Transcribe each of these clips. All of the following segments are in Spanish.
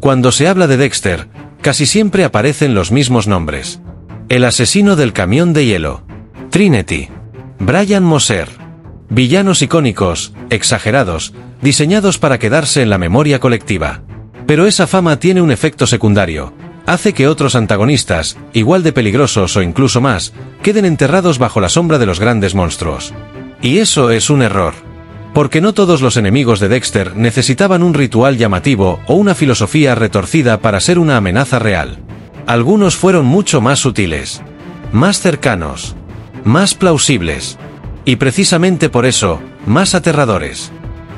Cuando se habla de Dexter, casi siempre aparecen los mismos nombres. El asesino del camión de hielo. Trinity. Brian Moser. Villanos icónicos, exagerados, diseñados para quedarse en la memoria colectiva. Pero esa fama tiene un efecto secundario. Hace que otros antagonistas, igual de peligrosos o incluso más, queden enterrados bajo la sombra de los grandes monstruos. Y eso es un error. Porque no todos los enemigos de Dexter necesitaban un ritual llamativo o una filosofía retorcida para ser una amenaza real. Algunos fueron mucho más sutiles, más cercanos, más plausibles. Y precisamente por eso, más aterradores.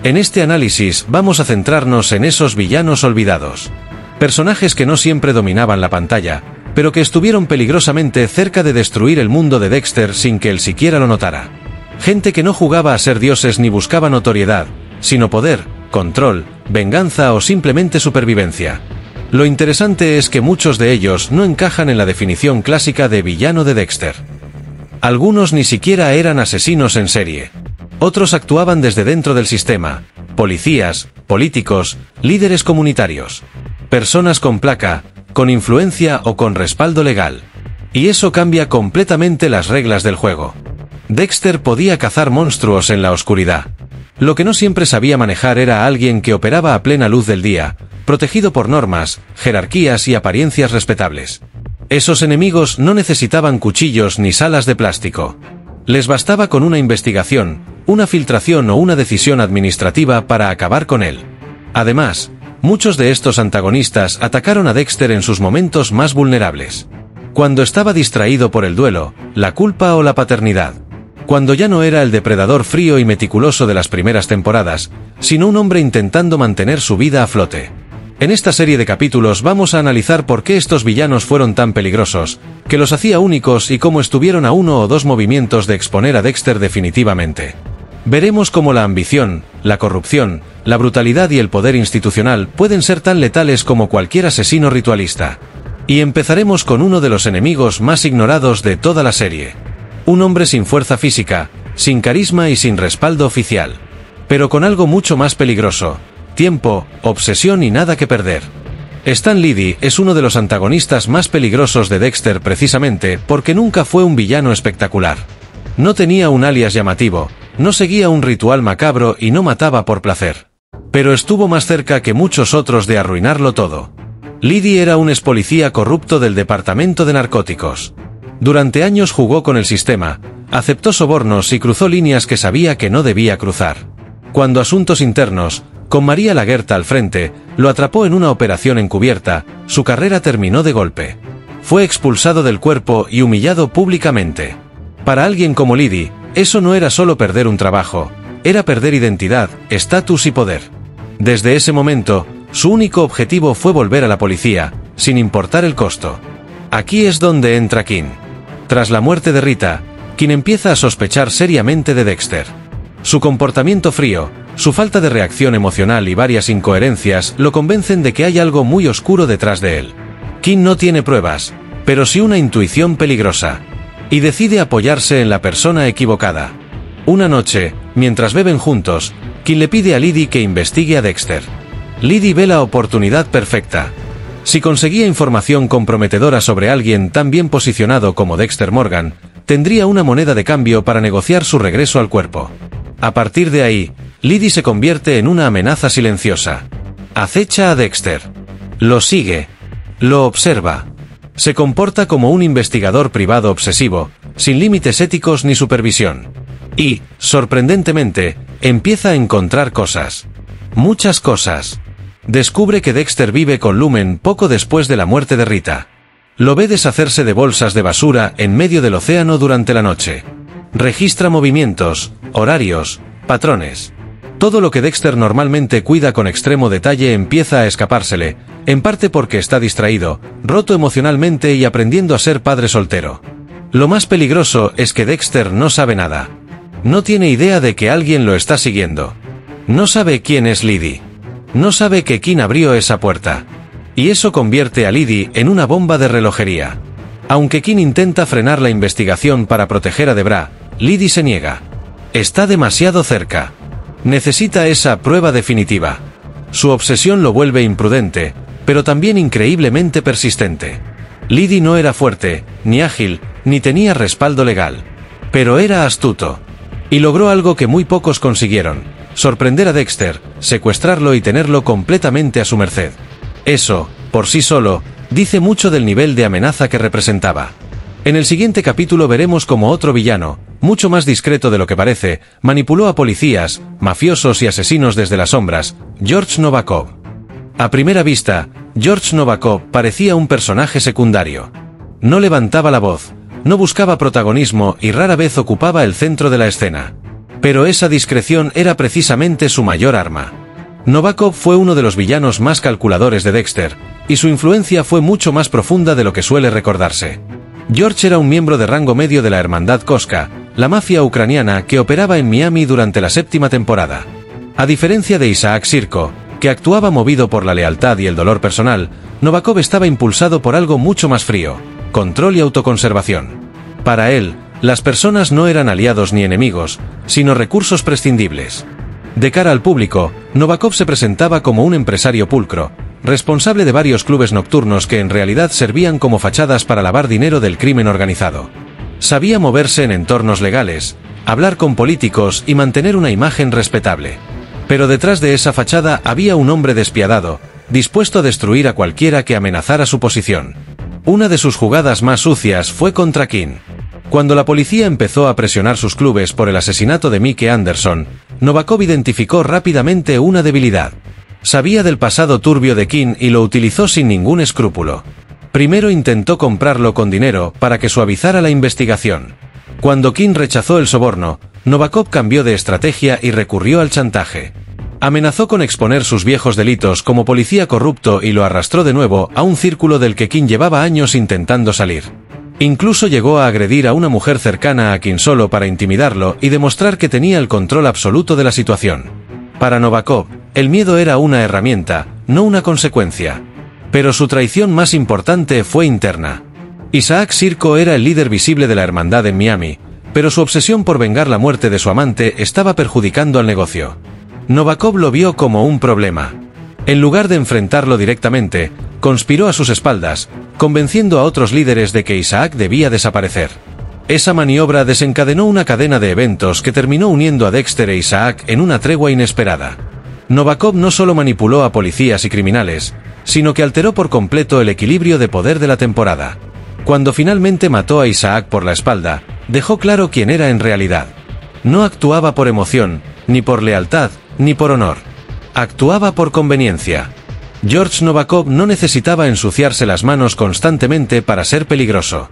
En este análisis vamos a centrarnos en esos villanos olvidados. Personajes que no siempre dominaban la pantalla, pero que estuvieron peligrosamente cerca de destruir el mundo de Dexter sin que él siquiera lo notara. Gente que no jugaba a ser dioses ni buscaba notoriedad, sino poder, control, venganza o simplemente supervivencia. Lo interesante es que muchos de ellos no encajan en la definición clásica de villano de Dexter. Algunos ni siquiera eran asesinos en serie. Otros actuaban desde dentro del sistema: policías, políticos, líderes comunitarios. Personas con placa, con influencia o con respaldo legal. Y eso cambia completamente las reglas del juego. Dexter podía cazar monstruos en la oscuridad. Lo que no siempre sabía manejar era a alguien que operaba a plena luz del día, protegido por normas, jerarquías y apariencias respetables. Esos enemigos no necesitaban cuchillos ni salas de plástico. Les bastaba con una investigación, una filtración o una decisión administrativa para acabar con él. Además, muchos de estos antagonistas atacaron a Dexter en sus momentos más vulnerables. Cuando estaba distraído por el duelo, la culpa o la paternidad. Cuando ya no era el depredador frío y meticuloso de las primeras temporadas, sino un hombre intentando mantener su vida a flote. En esta serie de capítulos vamos a analizar por qué estos villanos fueron tan peligrosos, qué los hacía únicos y cómo estuvieron a 1 o 2 movimientos de exponer a Dexter definitivamente. Veremos cómo la ambición, la corrupción, la brutalidad y el poder institucional pueden ser tan letales como cualquier asesino ritualista. Y empezaremos con uno de los enemigos más ignorados de toda la serie. Un hombre sin fuerza física, sin carisma y sin respaldo oficial. Pero con algo mucho más peligroso: tiempo, obsesión y nada que perder. Stan Liddy es uno de los antagonistas más peligrosos de Dexter precisamente porque nunca fue un villano espectacular. No tenía un alias llamativo, no seguía un ritual macabro y no mataba por placer. Pero estuvo más cerca que muchos otros de arruinarlo todo. Liddy era un expolicía corrupto del Departamento de Narcóticos. Durante años jugó con el sistema, aceptó sobornos y cruzó líneas que sabía que no debía cruzar. Cuando Asuntos Internos, con María Laguerta al frente, lo atrapó en una operación encubierta, su carrera terminó de golpe. Fue expulsado del cuerpo y humillado públicamente. Para alguien como Liddy, eso no era solo perder un trabajo, era perder identidad, estatus y poder. Desde ese momento, su único objetivo fue volver a la policía, sin importar el costo. Aquí es donde entra King. Tras la muerte de Rita, King empieza a sospechar seriamente de Dexter. Su comportamiento frío, su falta de reacción emocional y varias incoherencias lo convencen de que hay algo muy oscuro detrás de él. King no tiene pruebas, pero sí una intuición peligrosa. Y decide apoyarse en la persona equivocada. Una noche, mientras beben juntos, King le pide a Liddy que investigue a Dexter. Liddy ve la oportunidad perfecta. Si conseguía información comprometedora sobre alguien tan bien posicionado como Dexter Morgan, tendría una moneda de cambio para negociar su regreso al cuerpo. A partir de ahí, Liddy se convierte en una amenaza silenciosa. Acecha a Dexter. Lo sigue. Lo observa. Se comporta como un investigador privado obsesivo, sin límites éticos ni supervisión. Y, sorprendentemente, empieza a encontrar cosas. Muchas cosas. Descubre que Dexter vive con Lumen poco después de la muerte de Rita. Lo ve deshacerse de bolsas de basura en medio del océano durante la noche. Registra movimientos, horarios, patrones. Todo lo que Dexter normalmente cuida con extremo detalle empieza a escapársele, en parte porque está distraído, roto emocionalmente y aprendiendo a ser padre soltero. Lo más peligroso es que Dexter no sabe nada. No tiene idea de que alguien lo está siguiendo. No sabe quién es Liddy. No sabe que King abrió esa puerta. Y eso convierte a Liddy en una bomba de relojería. Aunque King intenta frenar la investigación para proteger a Debra, Liddy se niega. Está demasiado cerca. Necesita esa prueba definitiva. Su obsesión lo vuelve imprudente, pero también increíblemente persistente. Liddy no era fuerte, ni ágil, ni tenía respaldo legal. Pero era astuto. Y logró algo que muy pocos consiguieron: sorprender a Dexter, secuestrarlo y tenerlo completamente a su merced. Eso, por sí solo, dice mucho del nivel de amenaza que representaba. En el siguiente capítulo veremos cómo otro villano, mucho más discreto de lo que parece, manipuló a policías, mafiosos y asesinos desde las sombras: George Novakov. A primera vista, George Novakov parecía un personaje secundario. No levantaba la voz, no buscaba protagonismo y rara vez ocupaba el centro de la escena. Pero esa discreción era precisamente su mayor arma. Novakov fue uno de los villanos más calculadores de Dexter, y su influencia fue mucho más profunda de lo que suele recordarse. George era un miembro de rango medio de la Hermandad Koska, la mafia ucraniana que operaba en Miami durante la 7ª temporada. A diferencia de Isaac Sirko, que actuaba movido por la lealtad y el dolor personal, Novakov estaba impulsado por algo mucho más frío: control y autoconservación. Para él, las personas no eran aliados ni enemigos, sino recursos prescindibles. De cara al público, Novakov se presentaba como un empresario pulcro, responsable de varios clubes nocturnos que en realidad servían como fachadas para lavar dinero del crimen organizado. Sabía moverse en entornos legales, hablar con políticos y mantener una imagen respetable. Pero detrás de esa fachada había un hombre despiadado, dispuesto a destruir a cualquiera que amenazara su posición. Una de sus jugadas más sucias fue contra King. Cuando la policía empezó a presionar sus clubes por el asesinato de Mike Anderson, Novakov identificó rápidamente una debilidad. Sabía del pasado turbio de King y lo utilizó sin ningún escrúpulo. Primero intentó comprarlo con dinero para que suavizara la investigación. Cuando King rechazó el soborno, Novakov cambió de estrategia y recurrió al chantaje. Amenazó con exponer sus viejos delitos como policía corrupto y lo arrastró de nuevo a un círculo del que King llevaba años intentando salir. Incluso llegó a agredir a una mujer cercana a King solo para intimidarlo y demostrar que tenía el control absoluto de la situación. Para Novakov, el miedo era una herramienta, no una consecuencia. Pero su traición más importante fue interna. Isaac Sirko era el líder visible de la hermandad en Miami, pero su obsesión por vengar la muerte de su amante estaba perjudicando al negocio. Novakov lo vio como un problema. En lugar de enfrentarlo directamente, conspiró a sus espaldas, convenciendo a otros líderes de que Isaac debía desaparecer. Esa maniobra desencadenó una cadena de eventos que terminó uniendo a Dexter e Isaac en una tregua inesperada. Novakov no solo manipuló a policías y criminales, sino que alteró por completo el equilibrio de poder de la temporada. Cuando finalmente mató a Isaac por la espalda, dejó claro quién era en realidad. No actuaba por emoción, ni por lealtad, ni por honor. Actuaba por conveniencia. George Novakov no necesitaba ensuciarse las manos constantemente para ser peligroso.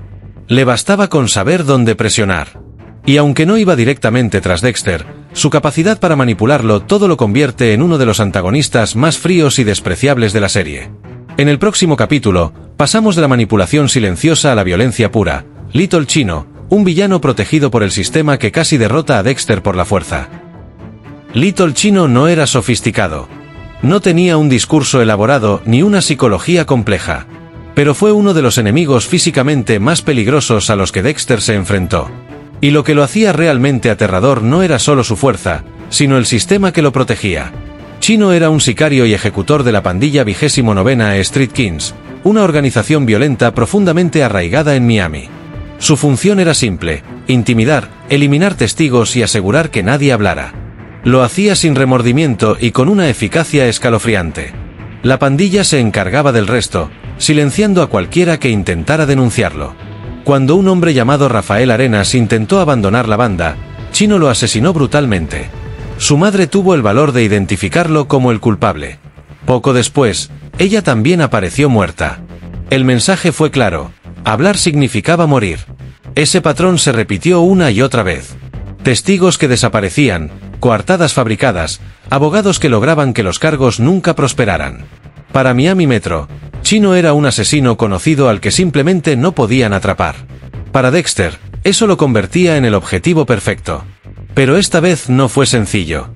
Le bastaba con saber dónde presionar. Y aunque no iba directamente tras Dexter, su capacidad para manipularlo todo lo convierte en uno de los antagonistas más fríos y despreciables de la serie. En el próximo capítulo, pasamos de la manipulación silenciosa a la violencia pura: Little Chino, un villano protegido por el sistema que casi derrota a Dexter por la fuerza. Little Chino no era sofisticado. No tenía un discurso elaborado ni una psicología compleja. Pero fue uno de los enemigos físicamente más peligrosos a los que Dexter se enfrentó. Y lo que lo hacía realmente aterrador no era solo su fuerza, sino el sistema que lo protegía. Chino era un sicario y ejecutor de la pandilla 29ª Street Kings, una organización violenta profundamente arraigada en Miami. Su función era simple: intimidar, eliminar testigos y asegurar que nadie hablara. Lo hacía sin remordimiento y con una eficacia escalofriante. La pandilla se encargaba del resto, silenciando a cualquiera que intentara denunciarlo. Cuando un hombre llamado Rafael Arenas intentó abandonar la banda, Chino lo asesinó brutalmente. Su madre tuvo el valor de identificarlo como el culpable. Poco después, ella también apareció muerta. El mensaje fue claro: hablar significaba morir. Ese patrón se repitió una y otra vez. Testigos que desaparecían, coartadas fabricadas, abogados que lograban que los cargos nunca prosperaran. Para Miami Metro, Chino era un asesino conocido al que simplemente no podían atrapar. Para Dexter, eso lo convertía en el objetivo perfecto. Pero esta vez no fue sencillo.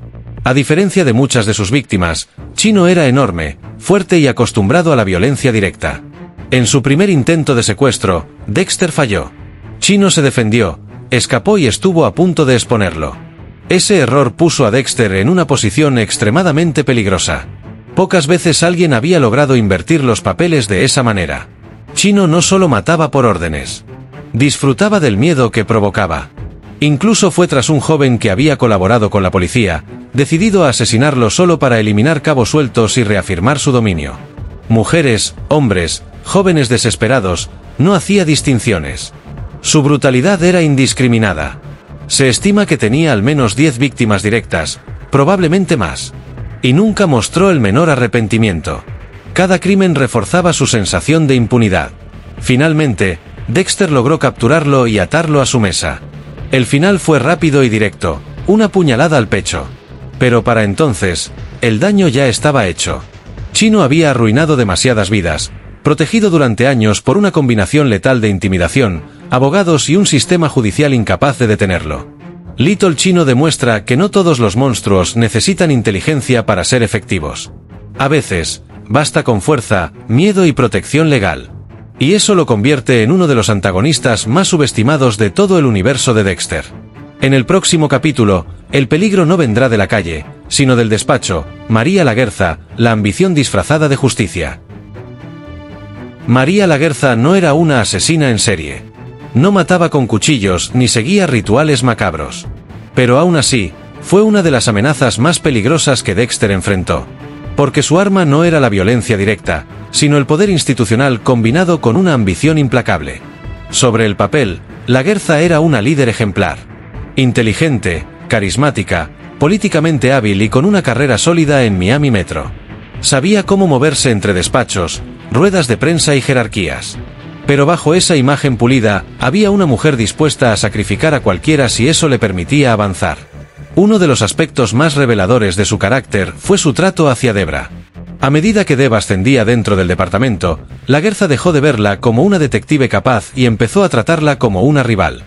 A diferencia de muchas de sus víctimas, Chino era enorme, fuerte y acostumbrado a la violencia directa. En su primer intento de secuestro, Dexter falló. Chino se defendió, escapó y estuvo a punto de exponerlo. Ese error puso a Dexter en una posición extremadamente peligrosa. Pocas veces alguien había logrado invertir los papeles de esa manera. Chino no solo mataba por órdenes. Disfrutaba del miedo que provocaba. Incluso fue tras un joven que había colaborado con la policía, decidido a asesinarlo solo para eliminar cabos sueltos y reafirmar su dominio. Mujeres, hombres, jóvenes desesperados, no hacía distinciones. Su brutalidad era indiscriminada. Se estima que tenía al menos 10 víctimas directas, probablemente más. Y nunca mostró el menor arrepentimiento. Cada crimen reforzaba su sensación de impunidad. Finalmente, Dexter logró capturarlo y atarlo a su mesa. El final fue rápido y directo, una puñalada al pecho. Pero para entonces, el daño ya estaba hecho. Chino había arruinado demasiadas vidas, protegido durante años por una combinación letal de intimidación, abogados y un sistema judicial incapaz de detenerlo. Little Chino demuestra que no todos los monstruos necesitan inteligencia para ser efectivos. A veces, basta con fuerza, miedo y protección legal. Y eso lo convierte en uno de los antagonistas más subestimados de todo el universo de Dexter. En el próximo capítulo, el peligro no vendrá de la calle, sino del despacho, María Laguerza, la ambición disfrazada de justicia. María Laguerza no era una asesina en serie. No mataba con cuchillos ni seguía rituales macabros. Pero aún así, fue una de las amenazas más peligrosas que Dexter enfrentó. Porque su arma no era la violencia directa, sino el poder institucional combinado con una ambición implacable. Sobre el papel, Laguerza era una líder ejemplar. Inteligente, carismática, políticamente hábil y con una carrera sólida en Miami Metro. Sabía cómo moverse entre despachos, ruedas de prensa y jerarquías. Pero bajo esa imagen pulida, había una mujer dispuesta a sacrificar a cualquiera si eso le permitía avanzar. Uno de los aspectos más reveladores de su carácter fue su trato hacia Debra. A medida que Deb ascendía dentro del departamento, Laguerza dejó de verla como una detective capaz y empezó a tratarla como una rival.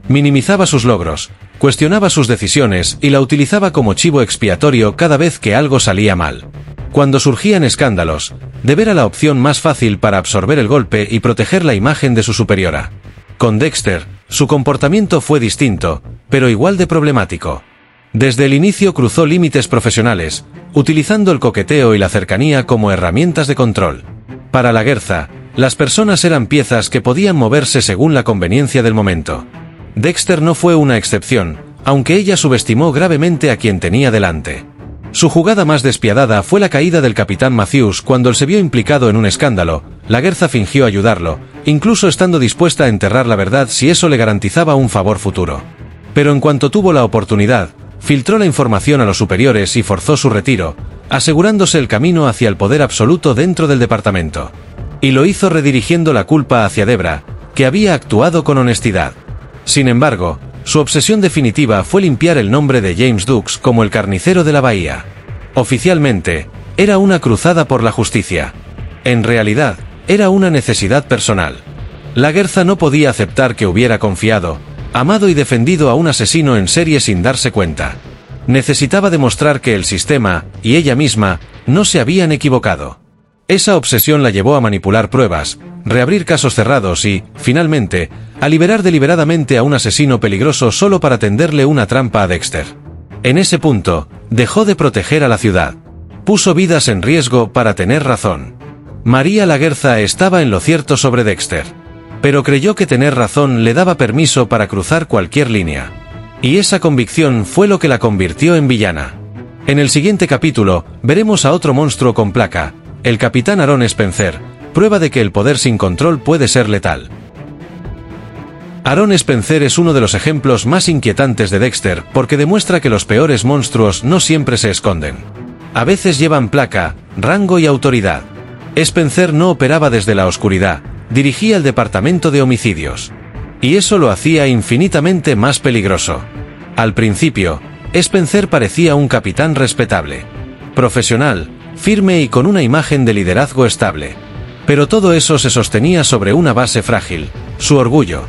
Minimizaba sus logros, cuestionaba sus decisiones y la utilizaba como chivo expiatorio cada vez que algo salía mal. Cuando surgían escándalos, Deb era la opción más fácil para absorber el golpe y proteger la imagen de su superiora. Con Dexter, su comportamiento fue distinto, pero igual de problemático. Desde el inicio cruzó límites profesionales, utilizando el coqueteo y la cercanía como herramientas de control. Para Laguerza, las personas eran piezas que podían moverse según la conveniencia del momento. Dexter no fue una excepción, aunque ella subestimó gravemente a quien tenía delante. Su jugada más despiadada fue la caída del capitán Matthews cuando él se vio implicado en un escándalo. Laguerza fingió ayudarlo, incluso estando dispuesta a enterrar la verdad si eso le garantizaba un favor futuro. Pero en cuanto tuvo la oportunidad, filtró la información a los superiores y forzó su retiro, asegurándose el camino hacia el poder absoluto dentro del departamento. Y lo hizo redirigiendo la culpa hacia Debra, que había actuado con honestidad. Sin embargo, su obsesión definitiva fue limpiar el nombre de James Dukes como el carnicero de la bahía. Oficialmente, era una cruzada por la justicia. En realidad, era una necesidad personal. Laguerza no podía aceptar que hubiera confiado, amado y defendido a un asesino en serie sin darse cuenta. Necesitaba demostrar que el sistema, y ella misma, no se habían equivocado. Esa obsesión la llevó a manipular pruebas, reabrir casos cerrados y, finalmente, a liberar deliberadamente a un asesino peligroso solo para tenderle una trampa a Dexter. En ese punto, dejó de proteger a la ciudad. Puso vidas en riesgo para tener razón. María Laguerza estaba en lo cierto sobre Dexter. Pero creyó que tener razón le daba permiso para cruzar cualquier línea. Y esa convicción fue lo que la convirtió en villana. En el siguiente capítulo, veremos a otro monstruo con placa, el capitán Aaron Spencer, prueba de que el poder sin control puede ser letal. Aaron Spencer es uno de los ejemplos más inquietantes de Dexter porque demuestra que los peores monstruos no siempre se esconden. A veces llevan placa, rango y autoridad. Spencer no operaba desde la oscuridad, dirigía el departamento de homicidios. Y eso lo hacía infinitamente más peligroso. Al principio, Spencer parecía un capitán respetable, profesional, firme y con una imagen de liderazgo estable. Pero todo eso se sostenía sobre una base frágil, su orgullo.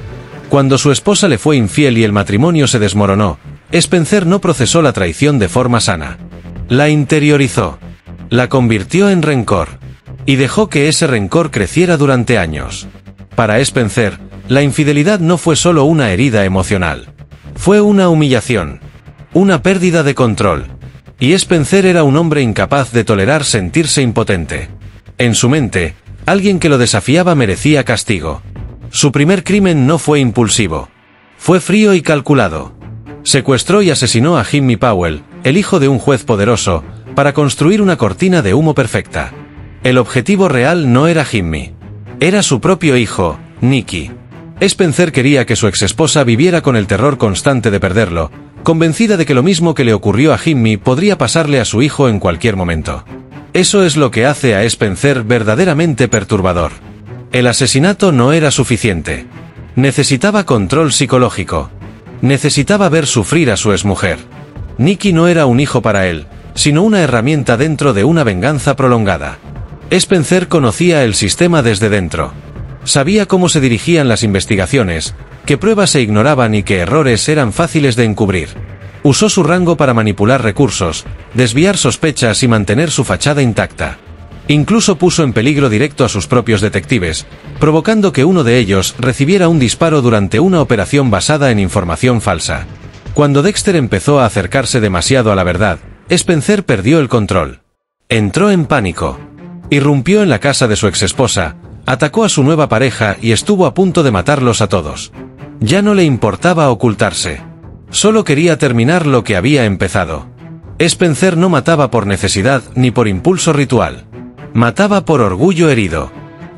Cuando su esposa le fue infiel y el matrimonio se desmoronó, Spencer no procesó la traición de forma sana. La interiorizó. La convirtió en rencor. Y dejó que ese rencor creciera durante años. Para Spencer, la infidelidad no fue solo una herida emocional. Fue una humillación. Una pérdida de control. Y Spencer era un hombre incapaz de tolerar sentirse impotente. En su mente, alguien que lo desafiaba merecía castigo. Su primer crimen no fue impulsivo. Fue frío y calculado. Secuestró y asesinó a Jimmy Powell, el hijo de un juez poderoso, para construir una cortina de humo perfecta. El objetivo real no era Jimmy. Era su propio hijo, Nicky. Spencer quería que su exesposa viviera con el terror constante de perderlo, convencida de que lo mismo que le ocurrió a Jimmy podría pasarle a su hijo en cualquier momento. Eso es lo que hace a Spencer verdaderamente perturbador. El asesinato no era suficiente. Necesitaba control psicológico. Necesitaba ver sufrir a su exmujer. Nicky no era un hijo para él, sino una herramienta dentro de una venganza prolongada. Spencer conocía el sistema desde dentro. Sabía cómo se dirigían las investigaciones, qué pruebas se ignoraban y qué errores eran fáciles de encubrir. Usó su rango para manipular recursos, desviar sospechas y mantener su fachada intacta. Incluso puso en peligro directo a sus propios detectives, provocando que uno de ellos recibiera un disparo durante una operación basada en información falsa. Cuando Dexter empezó a acercarse demasiado a la verdad, Spencer perdió el control. Entró en pánico. Irrumpió en la casa de su exesposa, atacó a su nueva pareja y estuvo a punto de matarlos a todos. Ya no le importaba ocultarse. Solo quería terminar lo que había empezado. Spencer no mataba por necesidad ni por impulso ritual. Mataba por orgullo herido.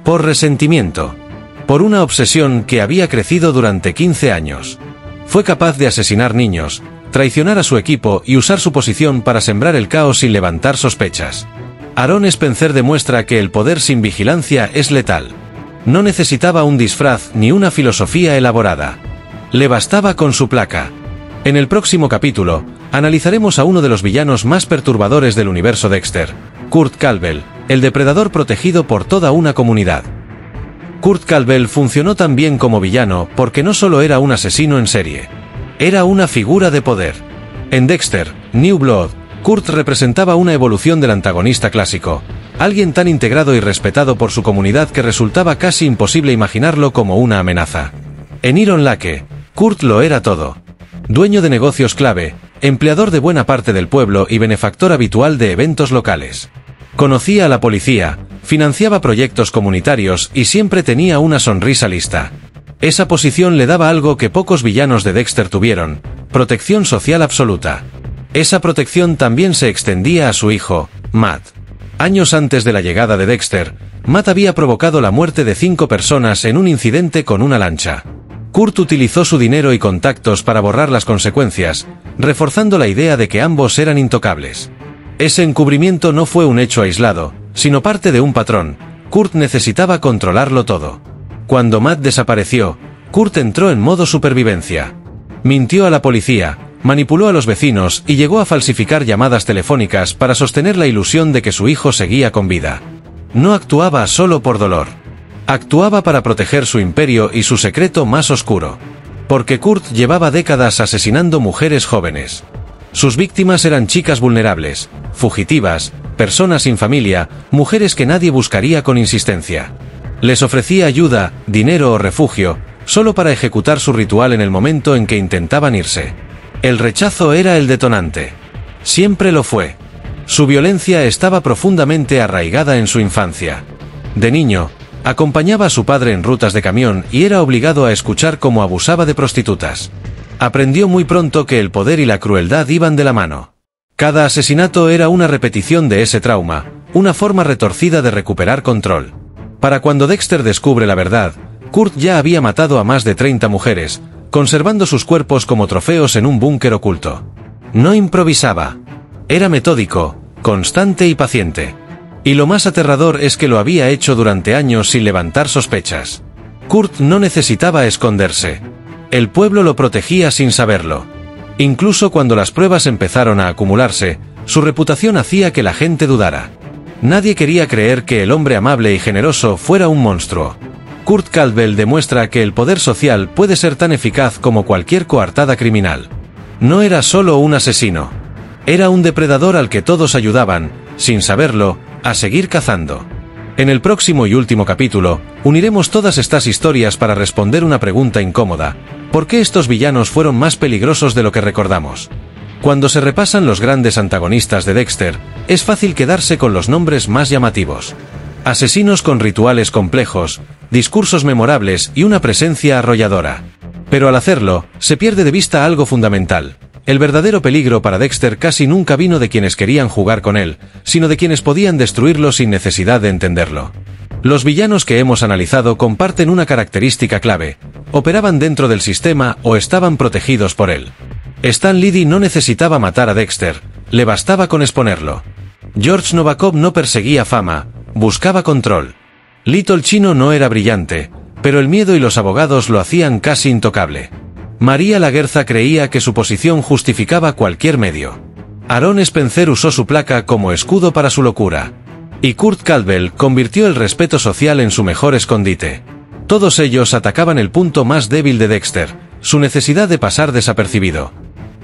Por resentimiento. Por una obsesión que había crecido durante 15 años. Fue capaz de asesinar niños, traicionar a su equipo y usar su posición para sembrar el caos sin levantar sospechas. Aaron Spencer demuestra que el poder sin vigilancia es letal. No necesitaba un disfraz ni una filosofía elaborada. Le bastaba con su placa. En el próximo capítulo, analizaremos a uno de los villanos más perturbadores del universo Dexter, Kurt Calwell, el depredador protegido por toda una comunidad. Kurt Calwell funcionó tan bien como villano porque no solo era un asesino en serie. Era una figura de poder. En Dexter, New Blood, Kurt representaba una evolución del antagonista clásico, alguien tan integrado y respetado por su comunidad que resultaba casi imposible imaginarlo como una amenaza. En Iron Lake, Kurt lo era todo. Dueño de negocios clave, empleador de buena parte del pueblo y benefactor habitual de eventos locales. Conocía a la policía, financiaba proyectos comunitarios y siempre tenía una sonrisa lista. Esa posición le daba algo que pocos villanos de Dexter tuvieron: protección social absoluta. Esa protección también se extendía a su hijo, Matt. Años antes de la llegada de Dexter, Matt había provocado la muerte de 5 personas en un incidente con una lancha. Kurt utilizó su dinero y contactos para borrar las consecuencias, reforzando la idea de que ambos eran intocables. Ese encubrimiento no fue un hecho aislado, sino parte de un patrón. Kurt necesitaba controlarlo todo. Cuando Matt desapareció, Kurt entró en modo supervivencia. Mintió a la policía, manipuló a los vecinos y llegó a falsificar llamadas telefónicas para sostener la ilusión de que su hijo seguía con vida. No actuaba solo por dolor. Actuaba para proteger su imperio y su secreto más oscuro. Porque Kurt llevaba décadas asesinando mujeres jóvenes. Sus víctimas eran chicas vulnerables, fugitivas, personas sin familia, mujeres que nadie buscaría con insistencia. Les ofrecía ayuda, dinero o refugio, solo para ejecutar su ritual en el momento en que intentaban irse. El rechazo era el detonante. Siempre lo fue. Su violencia estaba profundamente arraigada en su infancia. De niño, acompañaba a su padre en rutas de camión y era obligado a escuchar cómo abusaba de prostitutas. Aprendió muy pronto que el poder y la crueldad iban de la mano. Cada asesinato era una repetición de ese trauma, una forma retorcida de recuperar control. Para cuando Dexter descubre la verdad, Kurt ya había matado a más de 30 mujeres, conservando sus cuerpos como trofeos en un búnker oculto. No improvisaba. Era metódico, constante y paciente. Y lo más aterrador es que lo había hecho durante años sin levantar sospechas. Kurt no necesitaba esconderse. El pueblo lo protegía sin saberlo. Incluso cuando las pruebas empezaron a acumularse, su reputación hacía que la gente dudara. Nadie quería creer que el hombre amable y generoso fuera un monstruo. Kurt Calwell demuestra que el poder social puede ser tan eficaz como cualquier coartada criminal. No era solo un asesino. Era un depredador al que todos ayudaban, sin saberlo, a seguir cazando. En el próximo y último capítulo, uniremos todas estas historias para responder una pregunta incómoda: ¿por qué estos villanos fueron más peligrosos de lo que recordamos? Cuando se repasan los grandes antagonistas de Dexter, es fácil quedarse con los nombres más llamativos. Asesinos con rituales complejos, discursos memorables y una presencia arrolladora. Pero al hacerlo, se pierde de vista algo fundamental. El verdadero peligro para Dexter casi nunca vino de quienes querían jugar con él, sino de quienes podían destruirlo sin necesidad de entenderlo. Los villanos que hemos analizado comparten una característica clave: operaban dentro del sistema o estaban protegidos por él. Stan Liddy no necesitaba matar a Dexter, le bastaba con exponerlo. George Novakov no perseguía fama, buscaba control. Little Chino no era brillante, pero el miedo y los abogados lo hacían casi intocable. María Laguerza creía que su posición justificaba cualquier medio. Aaron Spencer usó su placa como escudo para su locura. Y Kurt Caldwell convirtió el respeto social en su mejor escondite. Todos ellos atacaban el punto más débil de Dexter, su necesidad de pasar desapercibido.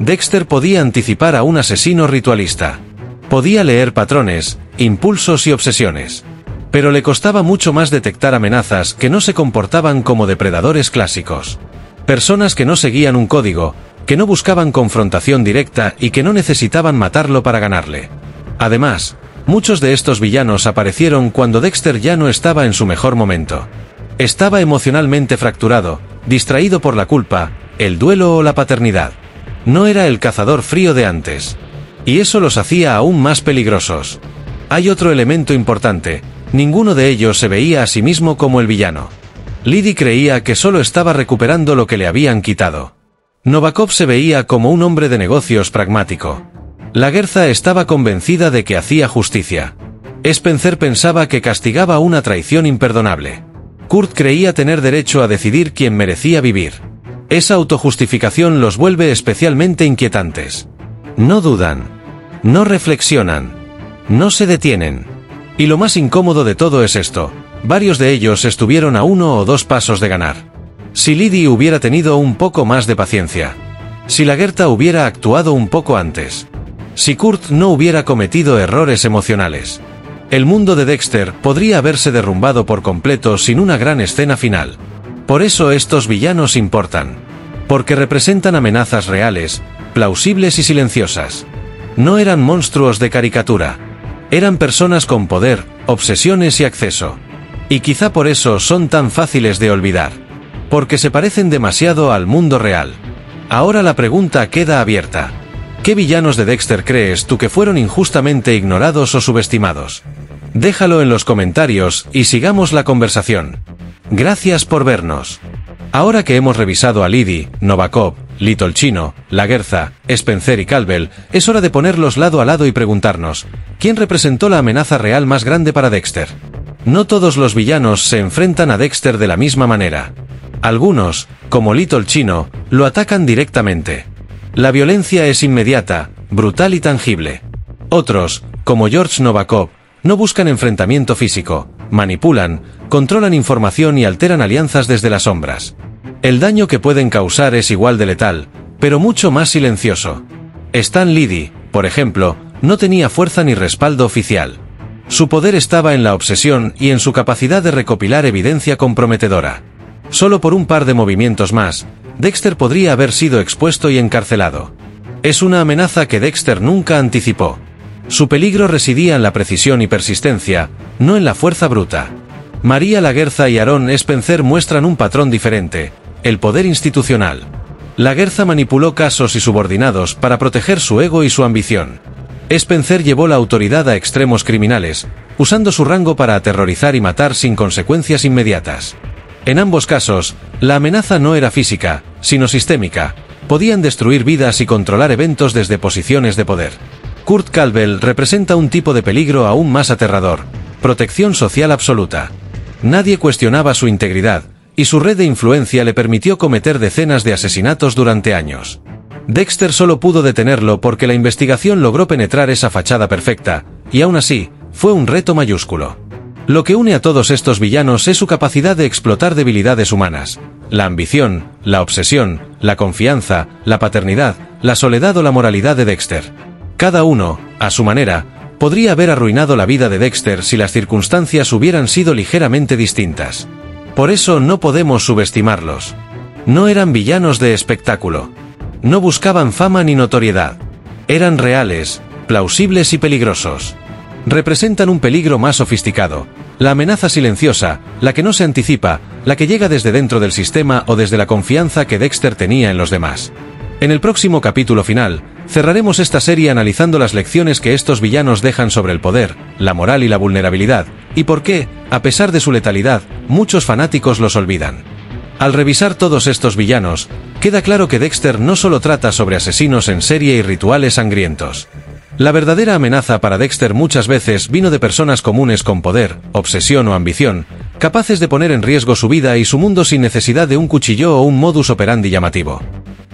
Dexter podía anticipar a un asesino ritualista. Podía leer patrones, impulsos y obsesiones. Pero le costaba mucho más detectar amenazas que no se comportaban como depredadores clásicos. Personas que no seguían un código, que no buscaban confrontación directa y que no necesitaban matarlo para ganarle. Además, muchos de estos villanos aparecieron cuando Dexter ya no estaba en su mejor momento. Estaba emocionalmente fracturado, distraído por la culpa, el duelo o la paternidad. No era el cazador frío de antes. Y eso los hacía aún más peligrosos. Hay otro elemento importante: ninguno de ellos se veía a sí mismo como el villano. Liddy creía que solo estaba recuperando lo que le habían quitado. Novakov se veía como un hombre de negocios pragmático. Laguerza estaba convencida de que hacía justicia. Spencer pensaba que castigaba una traición imperdonable. Kurt creía tener derecho a decidir quién merecía vivir. Esa autojustificación los vuelve especialmente inquietantes. No dudan. No reflexionan. No se detienen. Y lo más incómodo de todo es esto: varios de ellos estuvieron a 1 o 2 pasos de ganar. Si Liddy hubiera tenido un poco más de paciencia. Si Laguerta hubiera actuado un poco antes. Si Kurt no hubiera cometido errores emocionales. El mundo de Dexter podría haberse derrumbado por completo sin una gran escena final. Por eso estos villanos importan. Porque representan amenazas reales, plausibles y silenciosas. No eran monstruos de caricatura. Eran personas con poder, obsesiones y acceso. Y quizá por eso son tan fáciles de olvidar. Porque se parecen demasiado al mundo real. Ahora la pregunta queda abierta. ¿Qué villanos de Dexter crees tú que fueron injustamente ignorados o subestimados? Déjalo en los comentarios y sigamos la conversación. Gracias por vernos. Ahora que hemos revisado a Liddy, Novakov, Little Chino, Laguerza, Spencer y Caldwell, es hora de ponerlos lado a lado y preguntarnos: ¿quién representó la amenaza real más grande para Dexter? No todos los villanos se enfrentan a Dexter de la misma manera. Algunos, como Little Chino, lo atacan directamente. La violencia es inmediata, brutal y tangible. Otros, como George Novakov, no buscan enfrentamiento físico, manipulan, controlan información y alteran alianzas desde las sombras. El daño que pueden causar es igual de letal, pero mucho más silencioso. Stan Liddy, por ejemplo, no tenía fuerza ni respaldo oficial. Su poder estaba en la obsesión y en su capacidad de recopilar evidencia comprometedora. Solo por un par de movimientos más, Dexter podría haber sido expuesto y encarcelado. Es una amenaza que Dexter nunca anticipó. Su peligro residía en la precisión y persistencia, no en la fuerza bruta. María Laguerza y Aaron Spencer muestran un patrón diferente: el poder institucional. Laguerza manipuló casos y subordinados para proteger su ego y su ambición. Spencer llevó la autoridad a extremos criminales, usando su rango para aterrorizar y matar sin consecuencias inmediatas. En ambos casos, la amenaza no era física, sino sistémica. Podían destruir vidas y controlar eventos desde posiciones de poder. Kurt Caldwell representa un tipo de peligro aún más aterrador: protección social absoluta. Nadie cuestionaba su integridad, y su red de influencia le permitió cometer decenas de asesinatos durante años. Dexter solo pudo detenerlo porque la investigación logró penetrar esa fachada perfecta, y aún así, fue un reto mayúsculo. Lo que une a todos estos villanos es su capacidad de explotar debilidades humanas: la ambición, la obsesión, la confianza, la paternidad, la soledad o la moralidad de Dexter. Cada uno, a su manera, podría haber arruinado la vida de Dexter si las circunstancias hubieran sido ligeramente distintas. Por eso no podemos subestimarlos. No eran villanos de espectáculo. No buscaban fama ni notoriedad. Eran reales, plausibles y peligrosos. Representan un peligro más sofisticado, la amenaza silenciosa, la que no se anticipa, la que llega desde dentro del sistema o desde la confianza que Dexter tenía en los demás. En el próximo capítulo final, cerraremos esta serie analizando las lecciones que estos villanos dejan sobre el poder, la moral y la vulnerabilidad, y por qué, a pesar de su letalidad, muchos fanáticos los olvidan. Al revisar todos estos villanos, queda claro que Dexter no solo trata sobre asesinos en serie y rituales sangrientos. La verdadera amenaza para Dexter muchas veces vino de personas comunes con poder, obsesión o ambición, capaces de poner en riesgo su vida y su mundo sin necesidad de un cuchillo o un modus operandi llamativo.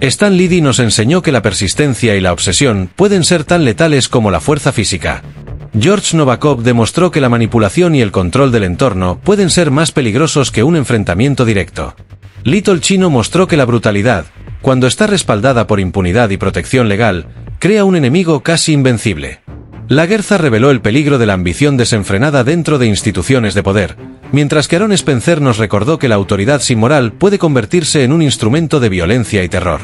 Stan Liddy nos enseñó que la persistencia y la obsesión pueden ser tan letales como la fuerza física. George Novakov demostró que la manipulación y el control del entorno pueden ser más peligrosos que un enfrentamiento directo. Little Chino mostró que la brutalidad, cuando está respaldada por impunidad y protección legal, crea un enemigo casi invencible. Lagertha reveló el peligro de la ambición desenfrenada dentro de instituciones de poder, mientras que Aaron Spencer nos recordó que la autoridad sin moral puede convertirse en un instrumento de violencia y terror.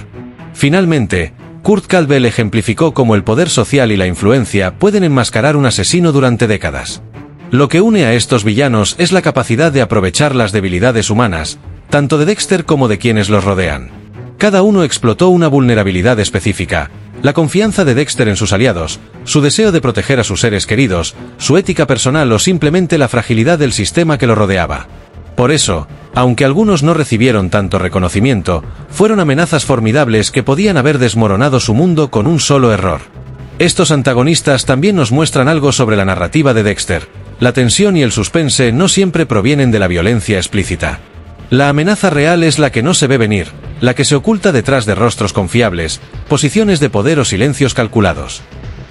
Finalmente, Kurt Caldwell ejemplificó cómo el poder social y la influencia pueden enmascarar un asesino durante décadas. Lo que une a estos villanos es la capacidad de aprovechar las debilidades humanas, tanto de Dexter como de quienes los rodean. Cada uno explotó una vulnerabilidad específica: la confianza de Dexter en sus aliados, su deseo de proteger a sus seres queridos, su ética personal o simplemente la fragilidad del sistema que lo rodeaba. Por eso, aunque algunos no recibieron tanto reconocimiento, fueron amenazas formidables que podían haber desmoronado su mundo con un solo error. Estos antagonistas también nos muestran algo sobre la narrativa de Dexter. La tensión y el suspense no siempre provienen de la violencia explícita. La amenaza real es la que no se ve venir, la que se oculta detrás de rostros confiables, posiciones de poder o silencios calculados.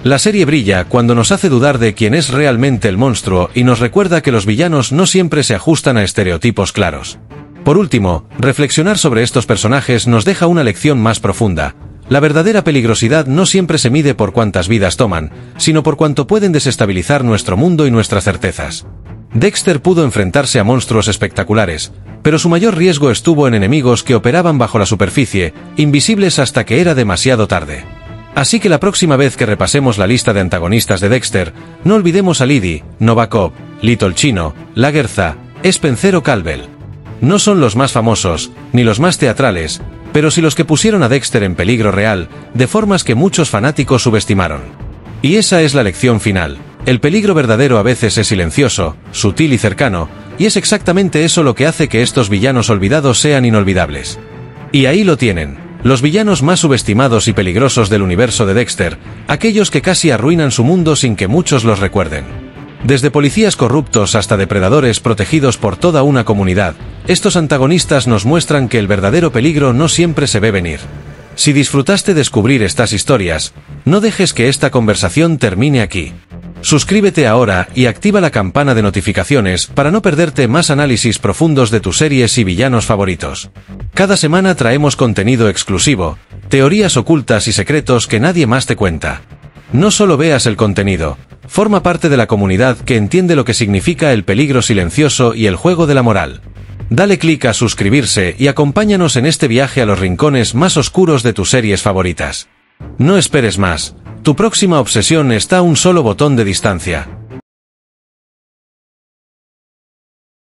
La serie brilla cuando nos hace dudar de quién es realmente el monstruo y nos recuerda que los villanos no siempre se ajustan a estereotipos claros. Por último, reflexionar sobre estos personajes nos deja una lección más profunda. La verdadera peligrosidad no siempre se mide por cuántas vidas toman, sino por cuánto pueden desestabilizar nuestro mundo y nuestras certezas. Dexter pudo enfrentarse a monstruos espectaculares, pero su mayor riesgo estuvo en enemigos que operaban bajo la superficie, invisibles hasta que era demasiado tarde. Así que la próxima vez que repasemos la lista de antagonistas de Dexter, no olvidemos a Liddy, Novakov, Little Chino, Lagertha, Spencer o Caldwell. No son los más famosos, ni los más teatrales, pero sí los que pusieron a Dexter en peligro real, de formas que muchos fanáticos subestimaron. Y esa es la lección final. El peligro verdadero a veces es silencioso, sutil y cercano, y es exactamente eso lo que hace que estos villanos olvidados sean inolvidables. Y ahí lo tienen, los villanos más subestimados y peligrosos del universo de Dexter, aquellos que casi arruinan su mundo sin que muchos los recuerden. Desde policías corruptos hasta depredadores protegidos por toda una comunidad, estos antagonistas nos muestran que el verdadero peligro no siempre se ve venir. Si disfrutaste descubrir estas historias, no dejes que esta conversación termine aquí. Suscríbete ahora y activa la campana de notificaciones para no perderte más análisis profundos de tus series y villanos favoritos. Cada semana traemos contenido exclusivo, teorías ocultas y secretos que nadie más te cuenta. No solo veas el contenido, forma parte de la comunidad que entiende lo que significa el peligro silencioso y el juego de la moral. Dale clic a suscribirse y acompáñanos en este viaje a los rincones más oscuros de tus series favoritas. No esperes más. Tu próxima obsesión está a un solo botón de distancia.